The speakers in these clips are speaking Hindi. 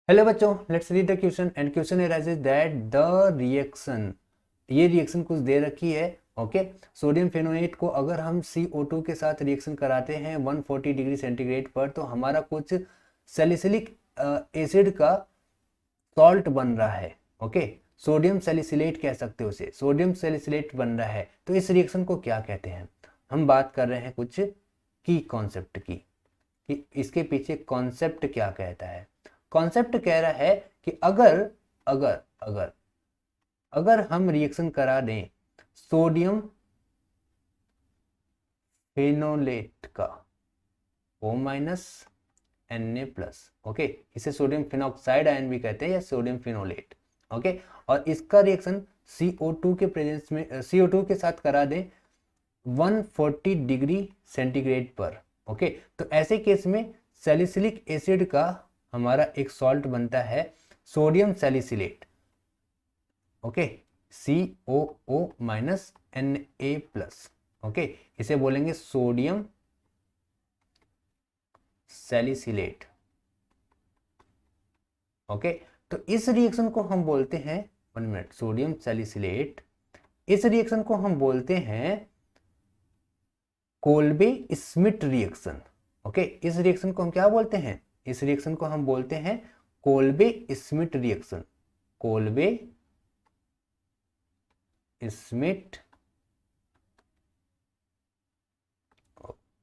हेलो बच्चों, let's read the question and question arises that the reaction, ये रिएक्शन कुछ दे रखी है। ओके, सोडियम फेनोनेट को अगर हम CO2 के साथ रिएक्शन कराते हैं 140 डिग्री सेंटीग्रेड पर, तो हमारा कुछ सैलिसिलिक एसिड का सॉल्ट बन रहा है। ओके, सोडियम सैलिसिलेट कह सकते हो उसे, सोडियम सैलिसिलेट बन रहा है। तो इस रिएक्शन को क्या कहते हैं? हम बात कर रहे हैं कुछ की कॉन्सेप्ट की, कि इसके पीछे कॉन्सेप्ट क्या कहता है। कॉन्सेप्ट कह रहा है कि अगर अगर अगर अगर हम रिएक्शन करा दें सोडियम फेनोलेट का O- Na+, ओके, इसे सोडियम फिनॉक्साइड आयन भी कहते हैं या सोडियम फिनोलेट। ओके, और इसका रिएक्शन CO2 के प्रेजेंस में CO2 के साथ करा दें 140 डिग्री सेंटीग्रेड पर। ओके, तो ऐसे केस में सैलिसिलिक एसिड का हमारा एक सॉल्ट बनता है sodium salicylate. Okay, COO- Na+। Okay, इसे बोलेंगे सोडियम सैलिसिलेट। ओके, तो इस रिएक्शन को हम बोलते हैं, 1 मिनट, सोडियम सैलिसिलेट, इस रिएक्शन को हम बोलते हैं कोल्बे स्मिट रिएक्शन। ओके, इस रिएक्शन को हम क्या बोलते हैं? इस रिएक्शन को हम बोलते हैं Kolbe Schmitt reaction. Kolbe Schmitt,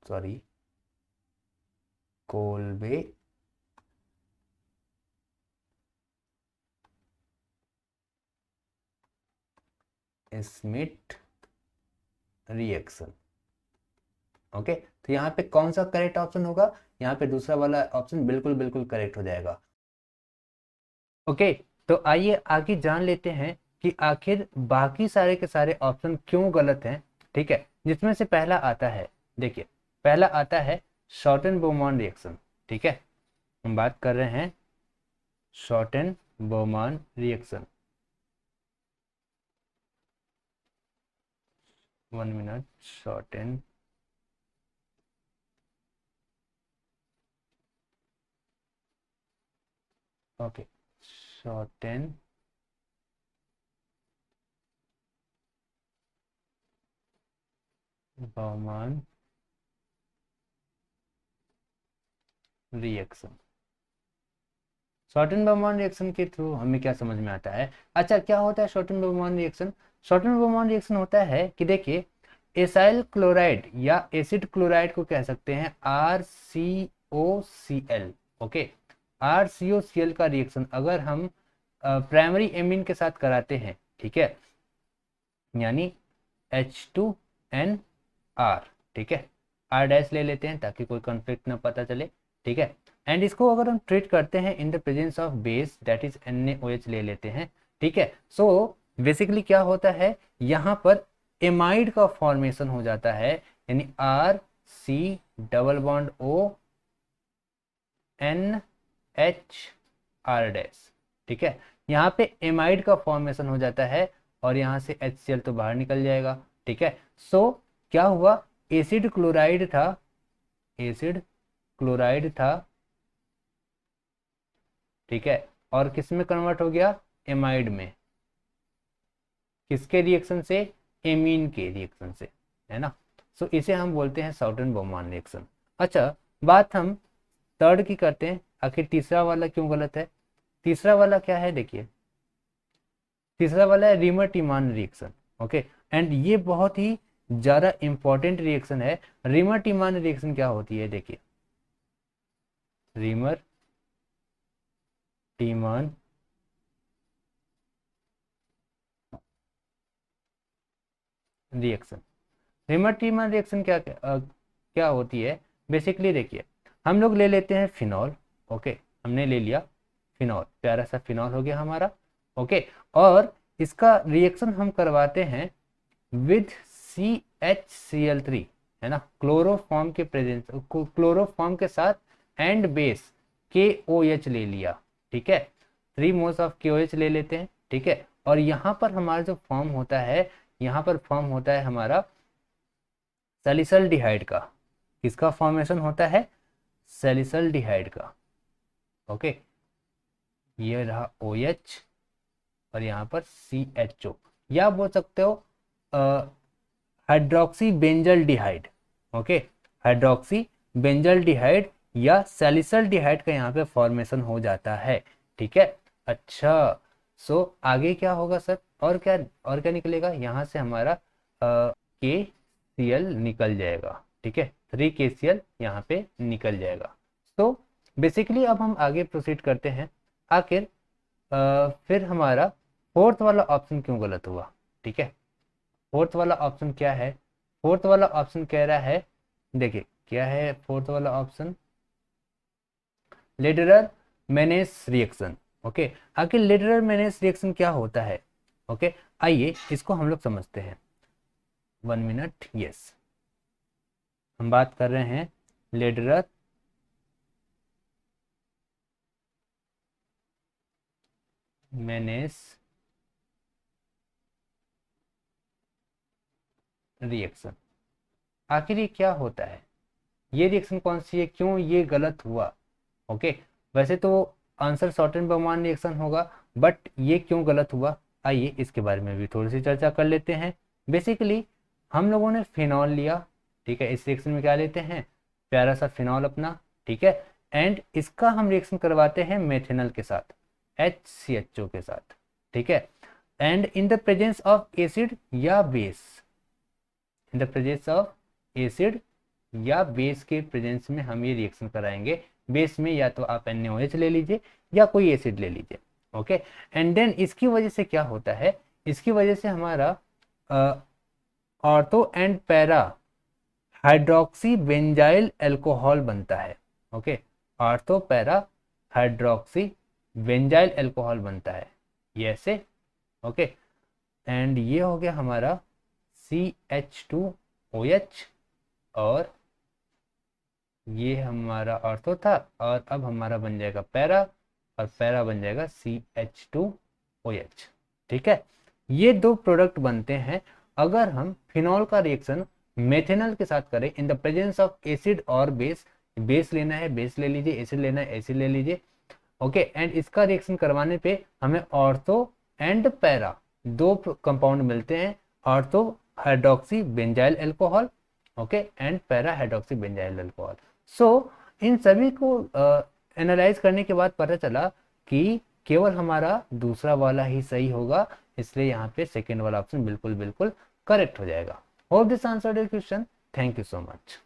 sorry, Kolbe Schmitt reaction. Okay, तो यहाँ पे कौन सा करेक्ट ऑप्शन होगा? यहाँ पे दूसरा वाला ऑप्शन बिल्कुल बिल्कुल करेक्ट हो जाएगा। ओके, तो आइए आगे जान लेते हैं कि आखिर बाकी सारे के सारे ऑप्शन क्यों गलत हैं। ठीक है, जिसमें से पहला आता है, देखिए, पहला आता है शॉर्टन बोमॉन रिएक्शन। ठीक है, हम बात कर रहे हैं Schotten Baumann reaction. 1 minute, Schotten, okay, Schotten Baumann reaction. Schotten Baumann reaction के थ्रू हमें क्या समझ में आता है? अच्छा, क्या होता है shorten Baumann reaction? Schotten Baumann reaction होता है कि देखिए, एसाइल क्लोराइड या एसिड क्लोराइड को कह सकते हैं RCOCl। ओके, RCOCl का रिएक्शन अगर हम प्राइमरी एमीन के साथ कराते हैं, ठीक है, यानी H2NR, ठीक है, R डैश ले लेते हैं ताकि कोई कॉन्फ्लिक्ट ना पता चले। ठीक है, एंड इसको अगर हम ट्रीट करते हैं इन the presence of base that is NaOH ले लेते हैं। ठीक है, सो बेसिकली क्या होता है, यहाँ पर एमाइड का फॉर्मेशन हो जाता है, यानी RC double bond O NHR dash. ठीक है, यहाँ पे एमाइड का फॉर्मेशन हो जाता है और यहाँ से HCl तो बाहर निकल जाएगा। ठीक है, सो क्या हुआ, एसिड क्लोराइड था, एसिड क्लोराइड था, ठीक है, और किस में कन्वर्ट हो गया? एमाइड में। किसके रिएक्शन से? एमीन के रिएक्शन से, है ना। सो इसे हम बोलते हैं शॉर्टन बोमॉन रिएक्शन। अच्छा, बात हम थर्ड की करते हैं, आखिर तीसरा वाला क्यों गलत है? तीसरा वाला क्या है, देखिए, तीसरा वाला है रीमर टीमान रिएक्शन। ओके, एंड ये बहुत ही ज्यादा इंपॉर्टेंट रिएक्शन है। रीमर टीमान रिएक्शन क्या होती है, देखिए, रीमर टीमान रिएक्शन, रीमर टीमान रिएक्शन क्या होती है? बेसिकली देखिए, हम लोग ले लेते हैं फिनॉल। ओके, हमने ले लिया फिनॉल, प्यारा सा फिनॉल हो गया हमारा। ओके, और इसका रिएक्शन हम करवाते हैं विद CHCl3, है ना, क्लोरोफॉर्म के प्रेजेंस, क्लोरोफॉर्म के साथ एंड बेस KOH ले लिया। ठीक है, 3 मोल्स ऑफ KOH ले लेते हैं। ठीक है, और यहाँ पर हमारा जो फॉर्म होता है, यहाँ पर फॉर्म होता है हमारा सैलिसल्डिहाइड का। किसका फॉर्मेशन होता है? सैलिसल्डिहाइड का। ओके, ये रहा OH और यहाँ पर CHO, या बोल सकते हो hydroxy benzaldehyde. Okay, hydroxy benzaldehyde या सैलिसल्डिहाइड का यहाँ पे फॉर्मेशन हो जाता है। ठीक है, अच्छा, सो आगे क्या होगा सर, और क्या निकलेगा, यहाँ से हमारा KCl निकल जाएगा। ठीक है, 3KCl यहाँ पे निकल जाएगा। तो बेसिकली अब हम आगे प्रोसीड करते हैं। आखिर फिर हमारा फोर्थ वाला ऑप्शन क्यों गलत हुआ। ठीक है, फोर्थ वाला ऑप्शन क्या है, फोर्थ वाला ऑप्शन कह रहा है, देखिए क्या है फोर्थ वाला ऑप्शन, लेडरर मेनेस रिएक्शन। ओके, आखिर लेडरर मेनेस रिएक्शन क्या होता है। ओके, आइए इसको हम लोग समझते हैं। 1 मिनट, यस, हम बात कर रहे हैं लेडरर मेनेस रिएक्शन। आखिर ये क्या होता है, ये रिएक्शन कौन सी है, क्यों ये गलत हुआ। ओके, वैसे तो आंसर शॉर्टन बर्मान रिएक्शन होगा, बट ये क्यों गलत हुआ, आइए इसके बारे में भी थोड़ी सी चर्चा कर लेते हैं। बेसिकली हम लोगों ने फिनॉल लिया। ठीक है, इस रिएक्शन में क्या लेते हैं, प्यारा सा फिनॉल अपना। ठीक है, एंड इसका हम रिएक्शन करवाते हैं मेथेनॉल के साथ, HCHO के साथ। ठीक है, and in the presence of acid या base, in the presence of acid या बेस के प्रेजेंस में हम ये रिएक्शन कराएंगे। बेस में या तो आप NaOH ले लीजिए या कोई एसिड ले लीजिए। ओके, एंड देन इसकी वजह से क्या होता है, इसकी वजह से हमारा ortho and para hydroxy benzyl alcohol बनता है। Okay, ortho para hydroxy benzyl alcohol बनता है, ये ऐसे। ओके, एंड ये हो गया हमारा CH2OH, और ये हमारा ऑर्थो था, और अब हमारा बन जाएगा पैरा, और पैरा बन जाएगा CH2OH। ठीक है, ये दो प्रोडक्ट बनते हैं अगर हम फिनॉल का रिएक्शन मेथेनॉल के साथ करें इन द प्रेजेंस ऑफ एसिड और बेस। बेस लेना है बेस ले लीजिए, एसिड लेना है एसिड ले लीजिए। ओके, एंड इसका रिएक्शन करवाने पे हमें ऑर्थो एंड पैरा दो कंपाउंड मिलते हैं, ortho hydroxy benzyl alcohol, okay, and para hydroxy benzyl alcohol. So इन सभी को एनालाइज करने के बाद पता चला कि केवल हमारा दूसरा वाला ही सही होगा, इसलिए यहाँ पे सेकेंड वाला ऑप्शन बिल्कुल बिल्कुल करेक्ट हो जाएगा। Hope this answered your question, thank you so much.